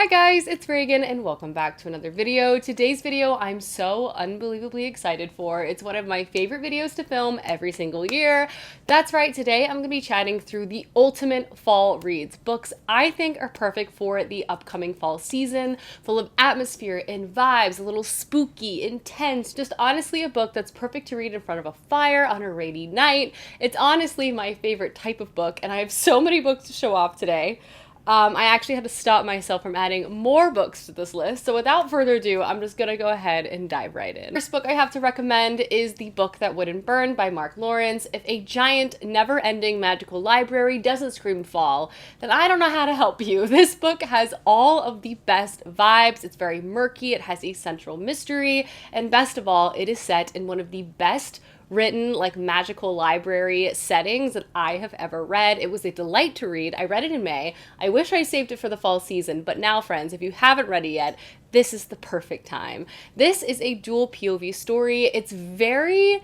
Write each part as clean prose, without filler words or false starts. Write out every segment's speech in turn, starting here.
Hi guys, it's Reagan and welcome back to another video. Today's video I'm so unbelievably excited for. It's one of my favorite videos to film every single year. That's right, today I'm going to be chatting through the ultimate fall reads. Books I think are perfect for the upcoming fall season, full of atmosphere and vibes, a little spooky, intense, just honestly a book that's perfect to read in front of a fire on a rainy night. It's honestly my favorite type of book and I have so many books to show off today. I actually had to stop myself from adding more books to this list, so without further ado, I'm just gonna go ahead and dive right in. First book I have to recommend is The Book That Wouldn't Burn by Mark Lawrence. If a giant, never-ending magical library doesn't scream fall, then I don't know how to help you. This book has all of the best vibes. It's very murky, it has a central mystery, and best of all, it is set in one of the best written magical library settings that I have ever read. It was a delight to read. I read it in May. I wish I saved it for the fall season, but now friends, if you haven't read it yet, this is the perfect time. This is a dual POV story. It's very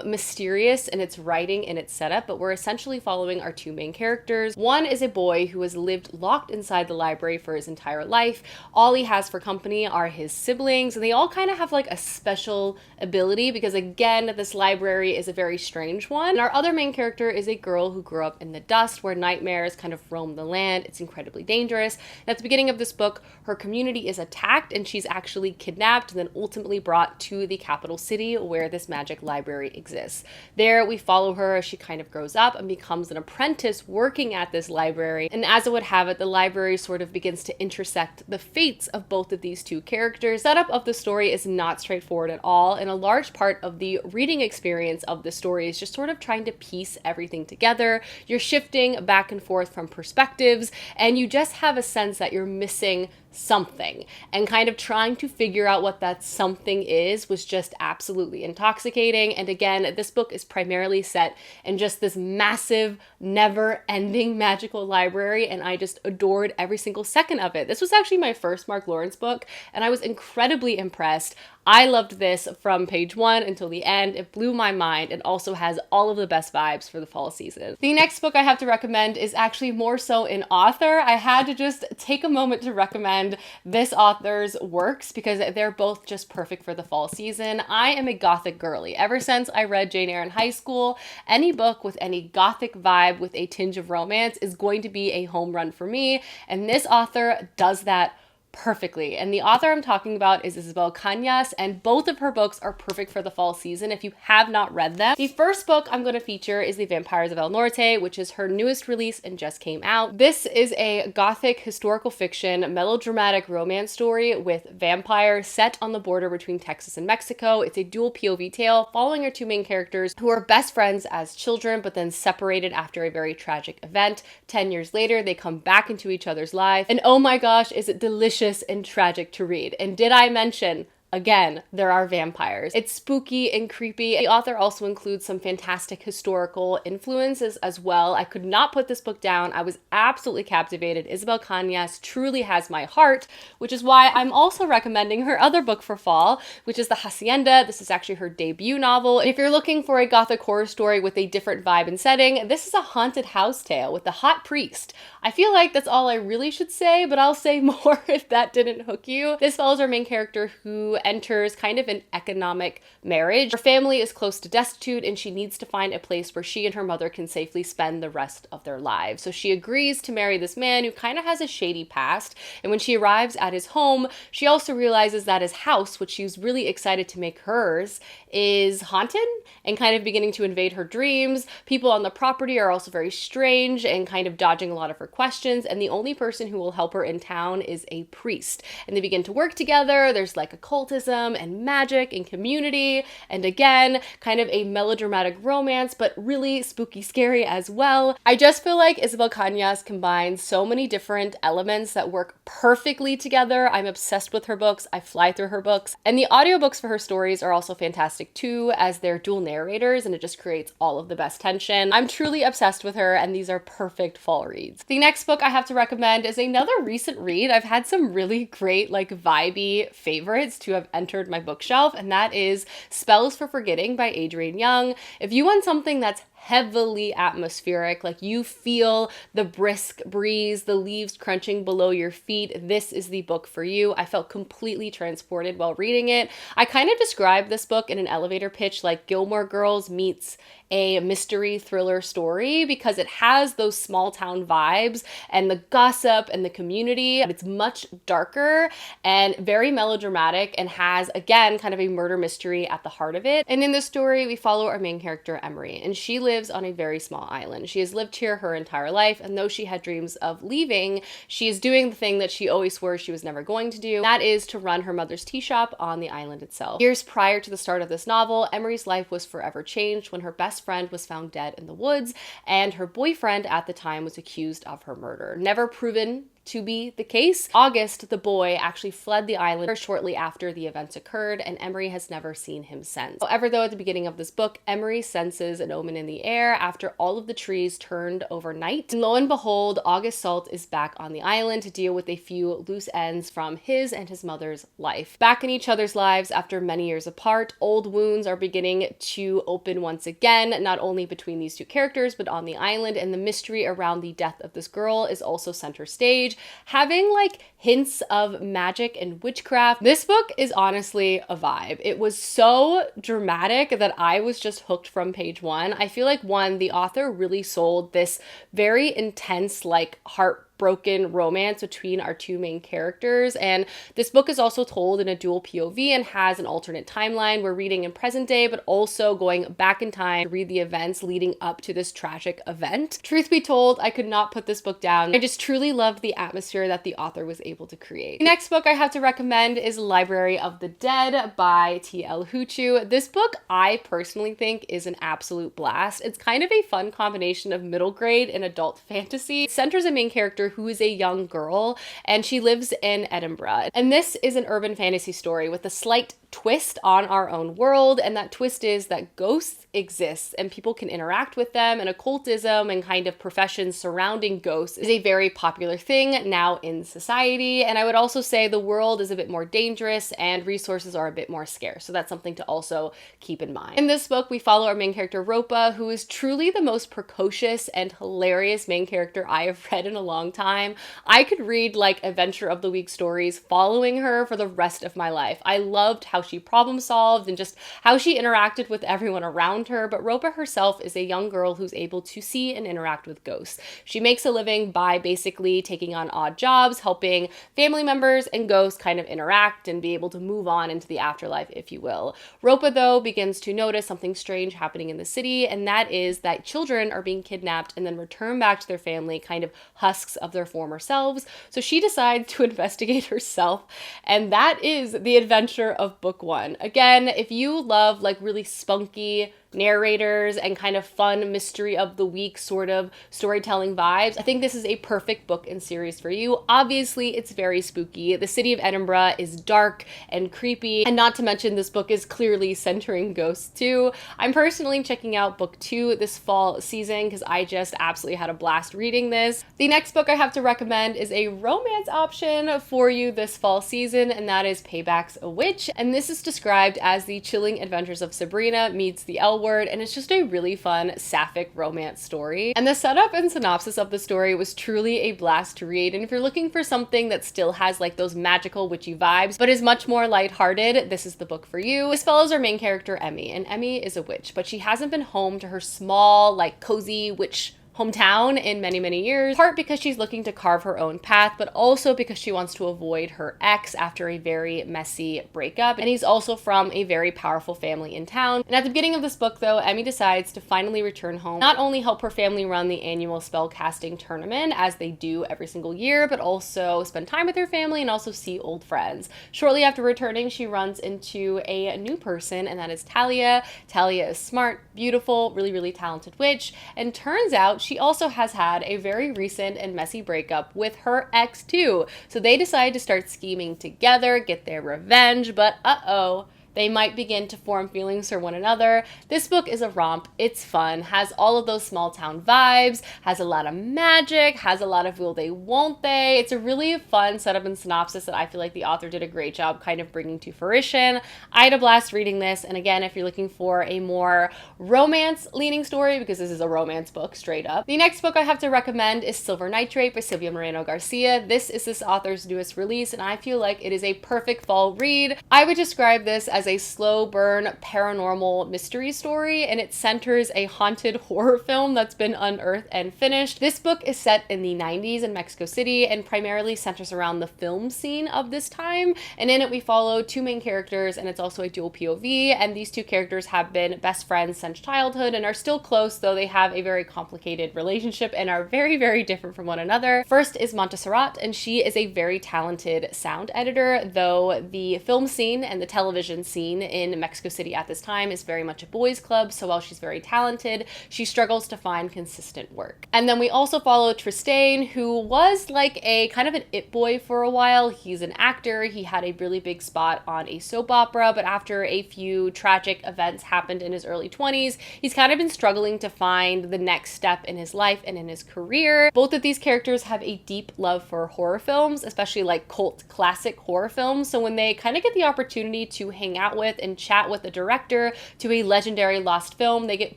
mysterious in its writing and its setup, but we're essentially following our two main characters. One is a boy who has lived locked inside the library for his entire life. All he has for company are his siblings, and they all kind of have a special ability because, again, this library is a very strange one. And our other main character is a girl who grew up in the dust where nightmares kind of roam the land. It's incredibly dangerous. And at the beginning of this book, her community is attacked and she's actually kidnapped and then ultimately brought to the capital city where this magic library exists. There we follow her as she kind of grows up and becomes an apprentice working at this library. And as it would have it, the library sort of begins to intersect the fates of both of these two characters. The setup of the story is not straightforward at all, and a large part of the reading experience of the story is just sort of trying to piece everything together. You're shifting back and forth from perspectives, and you just have a sense that you're missing something, and kind of trying to figure out what that something is was just absolutely intoxicating. And again, this book is primarily set in just this massive, never-ending magical library, and I just adored every single second of it. This was actually my first Mark Lawrence book, and I was incredibly impressed. I loved this from page one until the end. It blew my mind and also has all of the best vibes for the fall season. The next book I have to recommend is actually more so an author. I had to just take a moment to recommend this author's works because they're both just perfect for the fall season. I am a gothic girly. Ever since I read Jane Eyre in high school, any book with any gothic vibe with a tinge of romance is going to be a home run for me, and this author does that perfectly. And the author I'm talking about is Isabel Cañas, and both of her books are perfect for the fall season if you have not read them. The first book I'm going to feature is The Vampires of El Norte, which is her newest release and just came out. This is a gothic historical fiction melodramatic romance story with vampires set on the border between Texas and Mexico. It's a dual POV tale following our two main characters who are best friends as children but then separated after a very tragic event. 10 years later, they come back into each other's lives, and oh my gosh, is it delicious and tragic to read. And did I mention, again, there are vampires. It's spooky and creepy. The author also includes some fantastic historical influences as well. I could not put this book down. I was absolutely captivated. Isabel Cañas truly has my heart, which is why I'm also recommending her other book for fall, which is the Hacienda. This is actually her debut novel. And if you're looking for a gothic horror story with a different vibe and setting, this is a haunted house tale with the hot priest. I feel like that's all I really should say, but I'll say more if that didn't hook you. This follows our main character who enters kind of an economic marriage. Her family is close to destitute and she needs to find a place where she and her mother can safely spend the rest of their lives. So she agrees to marry this man who kind of has a shady past, and when she arrives at his home, she also realizes that his house, which she's really excited to make hers, is haunted and kind of beginning to invade her dreams. People on the property are also very strange and kind of dodging a lot of her questions, and the only person who will help her in town is a priest. And they begin to work together. There's occultism and magic and community, and again, kind of a melodramatic romance, but really spooky scary as well. I just feel like Isabel Cañas combines so many different elements that work perfectly together. I'm obsessed with her books. I fly through her books, and the audiobooks for her stories are also fantastic too, as they're dual narrators, and it just creates all of the best tension. I'm truly obsessed with her, and these are perfect fall reads. The next book I have to recommend is another recent read. I've had some really great vibey favorites to have entered my bookshelf, and that is Spells for Forgetting by Adrienne Young. If you want something that's heavily atmospheric. Like, you feel the brisk breeze, the leaves crunching below your feet. This is the book for you. I felt completely transported while reading it. I kind of described this book in an elevator pitch like Gilmore Girls meets a mystery thriller story, because it has those small town vibes and the gossip and the community. It's much darker and very melodramatic and has, again, kind of a murder mystery at the heart of it. And in this story, we follow our main character, Emery, and she lives on a very small island. She has lived here her entire life, and though she had dreams of leaving, she is doing the thing that she always swore she was never going to do. That is to run her mother's tea shop on the island itself. Years prior to the start of this novel, Emery's life was forever changed when her best friend was found dead in the woods, and her boyfriend at the time was accused of her murder. Never proven to be the case. August, the boy, actually fled the island shortly after the events occurred, and Emery has never seen him since. However, though, at the beginning of this book, Emery senses an omen in the air after all of the trees turned overnight. And lo and behold, August Salt is back on the island to deal with a few loose ends from his and his mother's life. Back in each other's lives after many years apart, old wounds are beginning to open once again, not only between these two characters, but on the island, and the mystery around the death of this girl is also center stage, having like hints of magic and witchcraft. This book is honestly a vibe. It was so dramatic that I was just hooked from page one. I feel like, one, the author really sold this very intense, like, heartbroken romance between our two main characters. And this book is also told in a dual POV and has an alternate timeline. We're reading in present day, but also going back in time to read the events leading up to this tragic event. Truth be told, I could not put this book down. I just truly loved the atmosphere that the author was able to create. The next book I have to recommend is Library of the Dead by T.L. Huchu. This book, I personally think, is an absolute blast. It's kind of a fun combination of middle grade and adult fantasy. It centers a main character who is a young girl, and she lives in Edinburgh. And this is an urban fantasy story with a slight twist on our own world, and that twist is that ghosts exist and people can interact with them, and occultism and kind of professions surrounding ghosts is a very popular thing now in society. And I would also say the world is a bit more dangerous and resources are a bit more scarce, so that's something to also keep in mind. In this book, we follow our main character Ropa, who is truly the most precocious and hilarious main character I have read in a long time. I could read like Adventure of the Week stories following her for the rest of my life. I loved how she problem solved and just how she interacted with everyone around her. But Ropa herself is a young girl who's able to see and interact with ghosts. She makes a living by basically taking on odd jobs, helping family members and ghosts kind of interact and be able to move on into the afterlife, if you will. Ropa, though, begins to notice something strange happening in the city, and that is that children are being kidnapped and then returned back to their family, kind of husks of their former selves. So she decides to investigate herself, and that is the adventure of book one. Again, if you love like really spunky narrators and kind of fun mystery of the week sort of storytelling vibes, I think this is a perfect book and series for you. Obviously, it's very spooky. The city of Edinburgh is dark and creepy, and not to mention this book is clearly centering ghosts too. I'm personally checking out book 2 this fall season because I just absolutely had a blast reading this. The next book I have to recommend is a romance option for you this fall season, and that is Paybacks, a Witch. And this is described as the chilling adventures of Sabrina meets the L Word, and it's just a really fun sapphic romance story. And the setup and synopsis of the story was truly a blast to read, and if you're looking for something that still has like those magical witchy vibes but is much more lighthearted, this is the book for you. This follows our main character Emmy, and Emmy is a witch, but she hasn't been home to her small, like cozy witch hometown in many years, part because she's looking to carve her own path, but also because she wants to avoid her ex after a very messy breakup. And he's also from a very powerful family in town. And at the beginning of this book, though, Emmy decides to finally return home, not only help her family run the annual spell casting tournament, as they do every single year, but also spend time with her family and also see old friends. Shortly after returning, she runs into a new person, and that is Talia. Talia is smart, beautiful, really talented witch, and turns out she also has had a very recent and messy breakup with her ex too. So they decide to start scheming together, get their revenge, but uh-oh, They might begin to form feelings for one another. This book is a romp. It's fun, has all of those small town vibes, has a lot of magic, has a lot of will they, won't they. It's a really fun setup and synopsis that I feel like the author did a great job kind of bringing to fruition. I had a blast reading this, and again, if you're looking for a more romance-leaning story, because this is a romance book, straight up. The next book I have to recommend is Silver Nitrate by Silvia Moreno Garcia. This is this author's newest release, and I feel like it is a perfect fall read. I would describe this as a slow burn paranormal mystery story, and it centers a haunted horror film that's been unearthed and finished. This book is set in the 90s in Mexico City and primarily centers around the film scene of this time, and in it we follow two main characters, and it's also a dual POV, and these two characters have been best friends since childhood and are still close, though they have a very complicated relationship and are very, very different from one another. First is Montserrat, and she is a very talented sound editor, though the film scene and the television scene in Mexico City at this time is very much a boys' club, so while she's very talented, she struggles to find consistent work. And then we also follow Tristan, who was like a kind of an it boy for a while. He's an actor, he had a really big spot on a soap opera, but after a few tragic events happened in his early 20s, he's kind of been struggling to find the next step in his life and in his career. Both of these characters have a deep love for horror films, especially like cult classic horror films, so when they kind of get the opportunity to hang out with and chat with the director to a legendary lost film, they get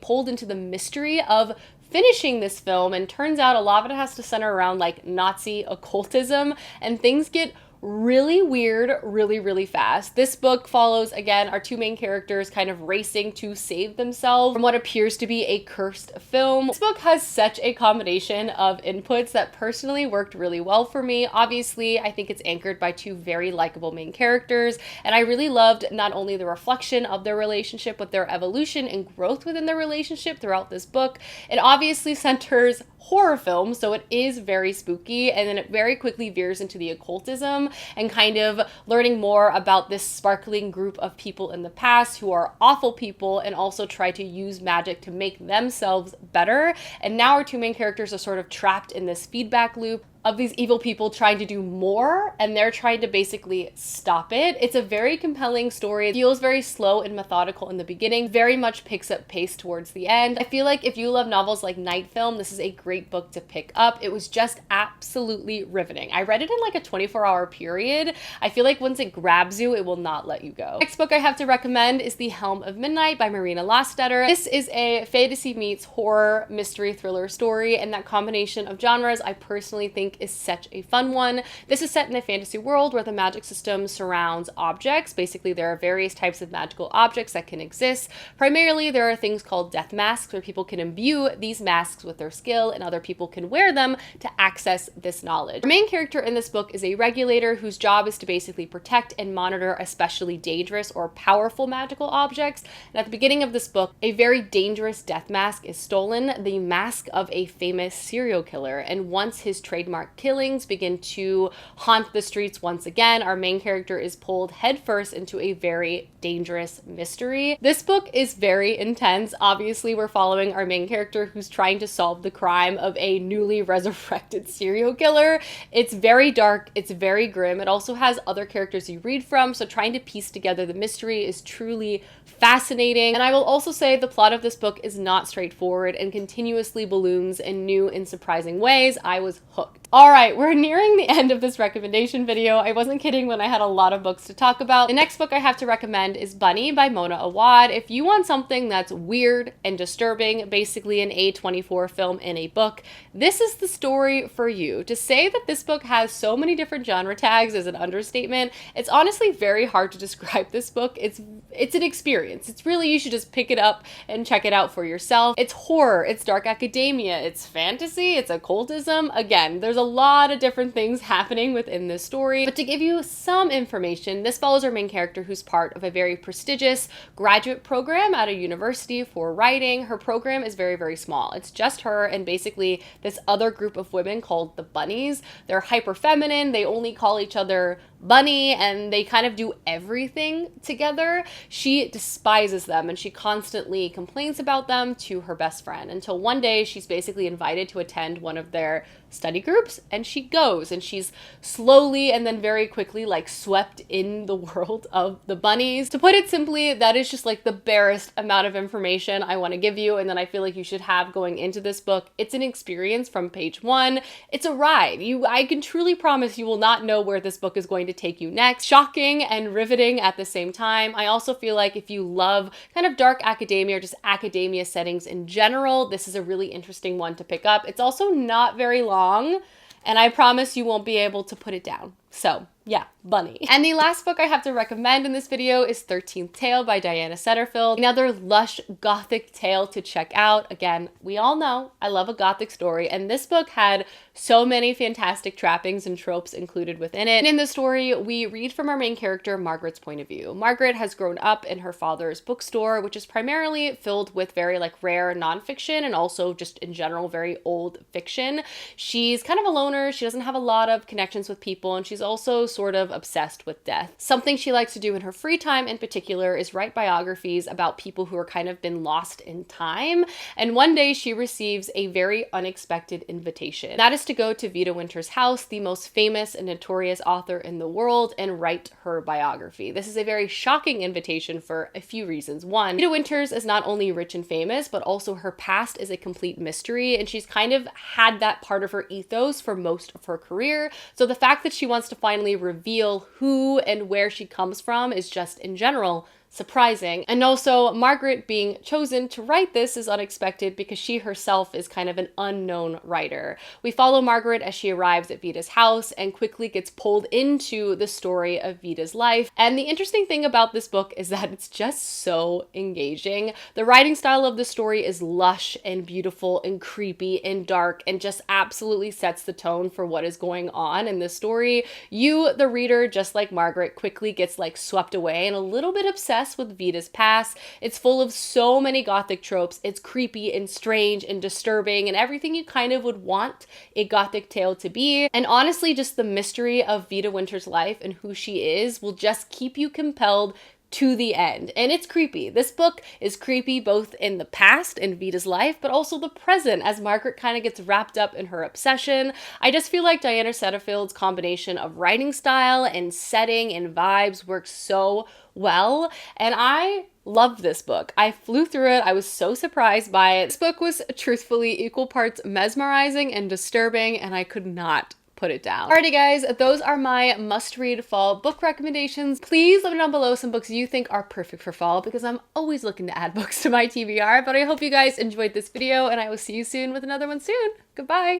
pulled into the mystery of finishing this film, and turns out a lot of it has to center around like Nazi occultism, and things get really weird really, really fast. This book follows, again, our two main characters kind of racing to save themselves from what appears to be a cursed film. This book has such a combination of inputs that personally worked really well for me. Obviously, I think it's anchored by two very likable main characters, and I really loved not only the reflection of their relationship, but their evolution and growth within their relationship throughout this book. It obviously centers horror film, so it is very spooky, and then it very quickly veers into the occultism and kind of learning more about this sparkling group of people in the past who are awful people and also try to use magic to make themselves better. And now our two main characters are sort of trapped in this feedback loop of these evil people trying to do more, and they're trying to basically stop it. It's a very compelling story. It feels very slow and methodical in the beginning, very much picks up pace towards the end. I feel like if you love novels like Night Film, this is a great book to pick up. It was just absolutely riveting. I read it in like a 24-hour period. I feel like once it grabs you, it will not let you go. Next book I have to recommend is The Helm of Midnight by Marina Lastetter. This is a fantasy meets horror mystery thriller story, and that combination of genres I personally think is such a fun one. This is set in a fantasy world where the magic system surrounds objects. Basically, there are various types of magical objects that can exist. Primarily, there are things called death masks where people can imbue these masks with their skill and other people can wear them to access this knowledge. The main character in this book is a regulator whose job is to basically protect and monitor especially dangerous or powerful magical objects. And at the beginning of this book, a very dangerous death mask is stolen, the mask of a famous serial killer. And once his trademark killings begin to haunt the streets once again, our main character is pulled headfirst into a very dangerous mystery. This book is very intense. Obviously, we're following our main character who's trying to solve the crime of a newly resurrected serial killer. It's very dark, it's very grim. It also has other characters you read from, so trying to piece together the mystery is truly fascinating. And I will also say the plot of this book is not straightforward and continuously balloons in new and surprising ways. I was hooked. All right, we're nearing the end of this recommendation video. I wasn't kidding when I had a lot of books to talk about. The next book I have to recommend is Bunny by Mona Awad. If you want something that's weird and disturbing, basically an A24 film in a book, this is the story for you. To say that this book has so many different genre tags is an understatement. It's honestly very hard to describe this book. It's an experience. It's really, you should just pick it up and check it out for yourself. It's horror, it's dark academia, it's fantasy, it's occultism. Again, there's a lot of different things happening within this story, but to give you some information, this follows our main character who's part of a very prestigious graduate program at a university for writing. Her program is very, very small. It's just her and basically this other group of women called the Bunnies. They're hyper feminine. They only call each other bunny, and they kind of do everything together. She despises them and she constantly complains about them to her best friend until one day she's basically invited to attend one of their study groups, and she goes and she's slowly and then very quickly like swept in the world of the bunnies. To put it simply, that is just like the barest amount of information I want to give you and that I feel like you should have going into this book. It's an experience from page one. It's a ride. I can truly promise you will not know where this book is going to take you next. Shocking and riveting at the same time. I also feel like if you love kind of dark academia or just academia settings in general, this is a really interesting one to pick up. It's also not very long, and I promise you won't be able to put it down. So yeah, bunny. And the last book I have to recommend in this video is 13th Tale by Diana Setterfield. Another lush gothic tale to check out. Again, we all know I love a gothic story, and this book had so many fantastic trappings and tropes included within it. And in the story, we read from our main character, Margaret's point of view. Margaret has grown up in her father's bookstore, which is primarily filled with very like rare nonfiction and also just in general very old fiction. She's kind of a loner. She doesn't have a lot of connections with people, and she's also sort of obsessed with death. Something she likes to do in her free time in particular is write biographies about people who are kind of been lost in time. And one day she receives a very unexpected invitation. That is to go to Vida Winter's house, the most famous and notorious author in the world, and write her biography. This is a very shocking invitation for a few reasons. One, Vida Winters is not only rich and famous, but also her past is a complete mystery, and she's kind of had that part of her ethos for most of her career. So the fact that she wants to finally reveal who and where she comes from is just, in general, surprising. And also, Margaret being chosen to write this is unexpected because she herself is kind of an unknown writer. We follow Margaret as she arrives at Vida's house and quickly gets pulled into the story of Vida's life. And the interesting thing about this book is that it's just so engaging. The writing style of the story is lush and beautiful and creepy and dark and just absolutely sets the tone for what is going on in this story. You, the reader, just like Margaret, quickly gets like swept away and a little bit obsessed with Vida's past. It's full of so many gothic tropes. It's creepy and strange and disturbing and everything you kind of would want a gothic tale to be. And honestly, just the mystery of Vida Winter's life and who she is will just keep you compelled to the end. And it's creepy. This book is creepy both in the past in Vida's life, but also the present as Margaret kind of gets wrapped up in her obsession. I just feel like Diana Setterfield's combination of writing style and setting and vibes works so well, and I love this book. I flew through it. I was so surprised by it. This book was truthfully equal parts mesmerizing and disturbing, and I could not put it down. Alrighty guys, those are my must-read fall book recommendations. Please let me know down below some books you think are perfect for fall because I'm always looking to add books to my TBR, but I hope you guys enjoyed this video and I will see you soon with another one soon. Goodbye!